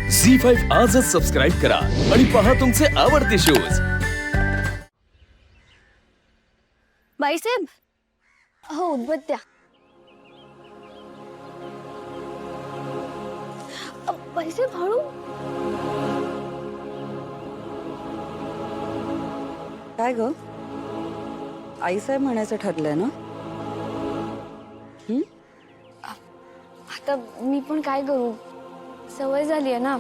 झी5 आजच सबस्क्राईब करा आणि पहा तुमचे आवडते शोज। बाईसाहेब, हो उदबत्त्या। बाईसाहेब हळू। काय ग, आईसाहेब म्हणायचं ठरलंय ना? आता मी पण काय करू, सवय झाली आहे ना।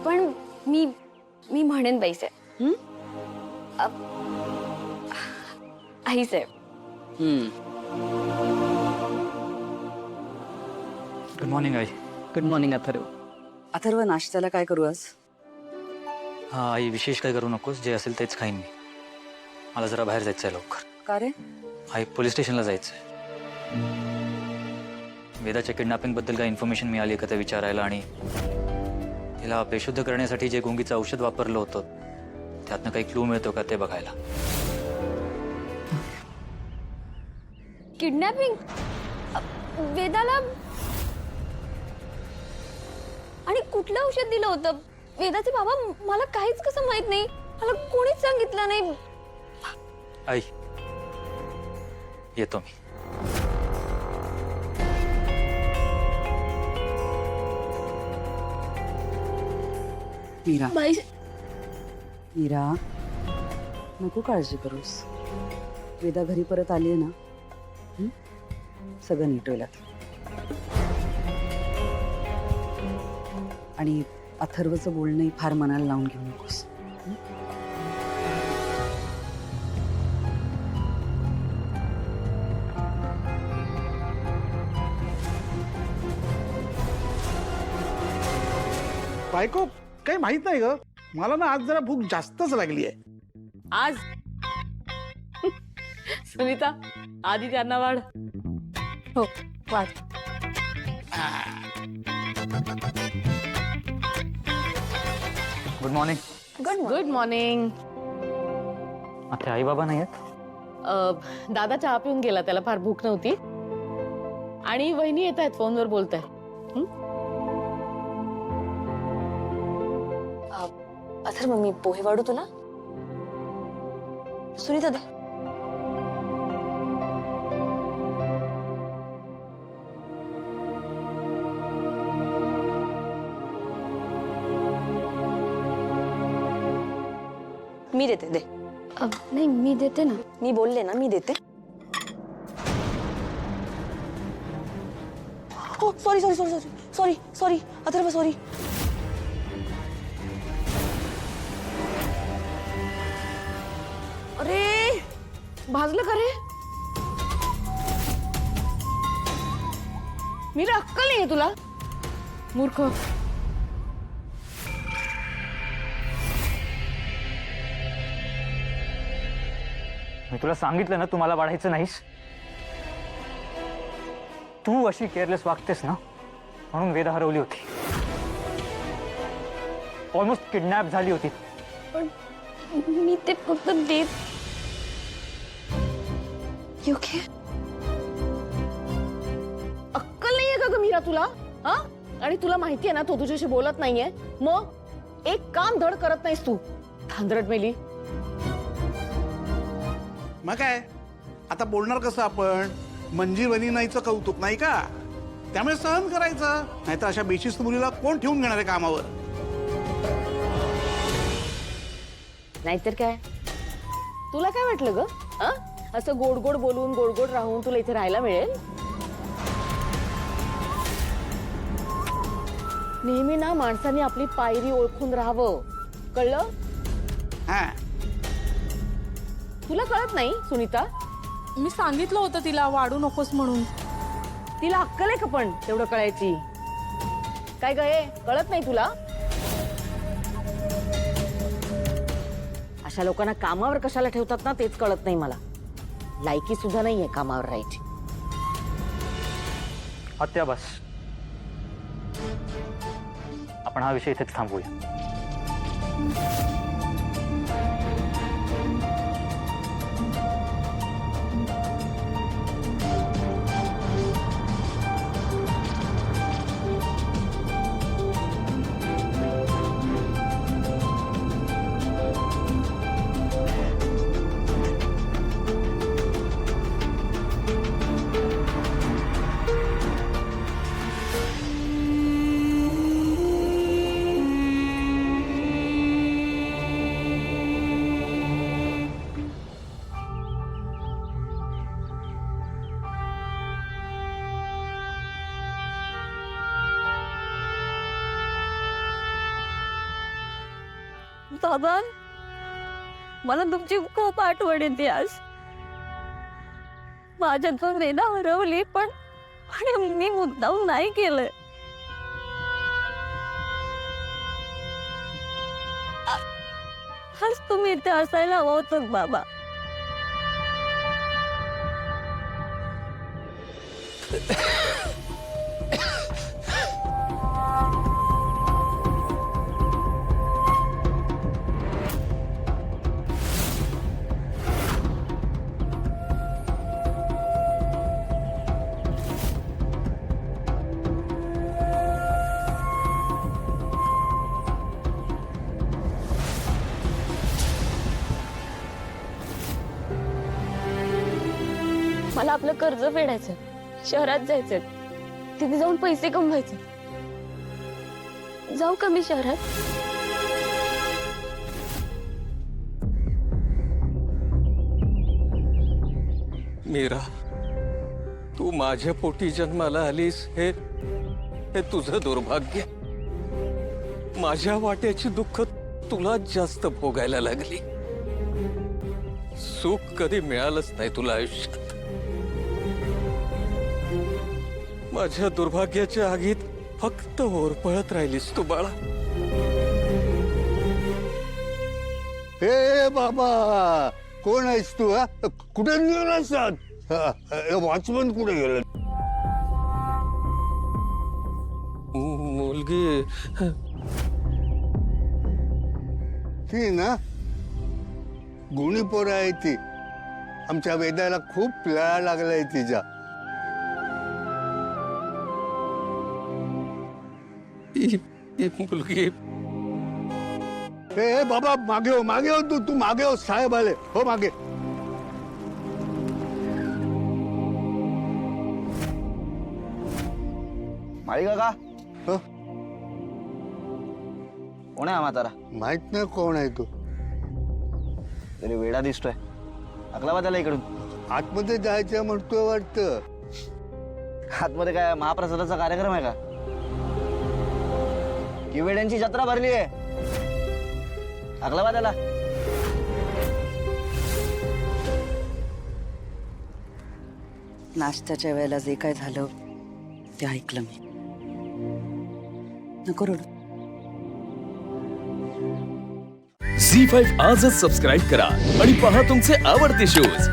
पण मी म्हणेन बाईसाहेब। आईसाहेब। गुड मॉर्निंग आई। Good morning Atharva. अथर्व, नाश्त्याला काय करू आज? हा आई, विशेष काय करू नकोस, जे असेल तेच खाईन मी। मला जरा बाहेर जायचं आहे लवकर। का रे? आई, पोलीस स्टेशनला जायचंय। वेदाच्या किडनॅपिंग बद्दल काय इन्फॉर्मेशन मिळाली का ते विचारायला, आणि तिला बेशुद्ध करण्यासाठी जे गुंगीचं औषध वापरलं होतं त्यातनं काही क्लू मिळतो का ते बघायला। किडनॅपिंग? वेदाला? आणि कुठलं औषध दिलं होतं? वेदाचे बाबा, मला काहीच कसं माहित नाही, मला कोणीच सांगितलं नाही। आई, येतो मी। मीरा, बाई, मीरा, नको काळजी करूस। वेदा घरी परत आली आहे ना, सगळं नीट होईल आता। आणि अथर्वचं बोलणंही फार मनाला लावून घेऊ नकोस। बायको, काही माहित नाही ग, मला ना आज जरा भूक जास्तच लागली आहे। आज सुनीता, आधी त्यांना वाढ। हो वाढ। Good morning. Good morning. आता आई बाबा नाही आहेत? दादा चहा पिऊन गेला, त्याला फार भूक नव्हती। आणि वहिनी येत आहेत, फोनवर बोलताय। अथर्व, मी पोहे वाढू तुला? सुनीता दे। मी देते, दे। नाही, मी देते ना। मी बोलले ना, मी देते। हो, sorry sorry sorry sorry sorry sorry Atharva, sorry. अरे, भाजलं का रे? मीरा, अक्कल नाहीये तुला? मूर्ख। मी तुला सांगितलं ना, तू मला वाढायचं नाहीस। तू अशी केअरलेस वागतेस ना, म्हणून वेदा हरवली होती, ऑलमोस्ट किडनॅप झाली होती। पण मी ते फक्त देत। ओके, अक्कल नाहीये का ग मीरा तुला? हा? आणि तुला माहितीये ना, तो तुझ्याशी बोलत नाहीये, मग एक काम धड करत नाहीस तू। धांदरट मेली। मग काय, आता बोलणार कसं आपण? मंजीर वनिनाईचं कौतुक नाही का, त्यामुळे सहन करायचं, नाहीतर अशा बेशिस्त मुलीला कोण ठेवून घेणार आहे कामावर? नाहीतर काय? तुला काय वाटलं ग? असं गोड गोड बोलून, गोड गोड राहून तुला इथे राहायला मिळेल? नेहमी ना माणसाने आपली पायरी ओळखून राहावं, कळलं? हा, तुला कळत नाही सुनीता? मी सांगितलं होतं तिला वाढू नकोस म्हणून। तिला अक्कल आहे का पण तेवढं कळायची? काय गे, कळत नाही तुला? अशा लोकांना कामावर कशाला ठेवतात ना, तेच कळत नाही मला। लायकी सुद्धा नाहीये कामावर राहायची। हत्या, बस, आपण हा विषय इथेच थांबवूया। बाबा मला तुमची खूप आठवण येते आज. माझ्यातून वेदा हरवली पण मी मुद्दाम नाही केलंय. आज तुम्ही इथे असायला हवं होतं बाबा. मला आपलं कर्ज फेडायचं, शहरात जायचं, तिथे जाऊन पैसे कमवायचे. जाऊ का मी शहरात? मीरा, तू माझ्या पोटी जन्माला आलीस हे तुझं दुर्भाग्य. माझ्या वाट्याची दुःख तुला जास्त भोगायला लागली. सुख कधी मिळालंच नाही तुला आयुष्यात. माझ्या दुर्भाग्याच्या आगीत फक्त होरपळत राहिलीस तू बाळा. हे बाबा, कोण आहेस तू? हा, कुठे गेलास? वॉचमन कुठे गेला? मुलगी ती ना गुणी पोरं आहे ती. आमच्या वेदाला खूप लळा लागलाय तिच्या. ही मुलगी हे बाबा, मागे हो तू मागे हो. साहेब आले हो मागे. माळी काका, हं? कोण आहे हा म्हातारा? माहित नाही कोण आहे तू. तरी वेडा दिसतोय. अकलावा त्याला इकडून. आतमध्ये जायचं म्हणतोय वाटतं. आतमध्ये काय महाप्रसादाचा कार्यक्रम आहे का? की वेड्यांची जत्रा भरली आहे? अकलावा त्याला. नाश्त्याच्या वेळेला जे काय झालं ते ऐकलं मी. नको रडू. झी 5 आजच सबस्क्राईब करा आणि पहा तुमचे आवडते शोज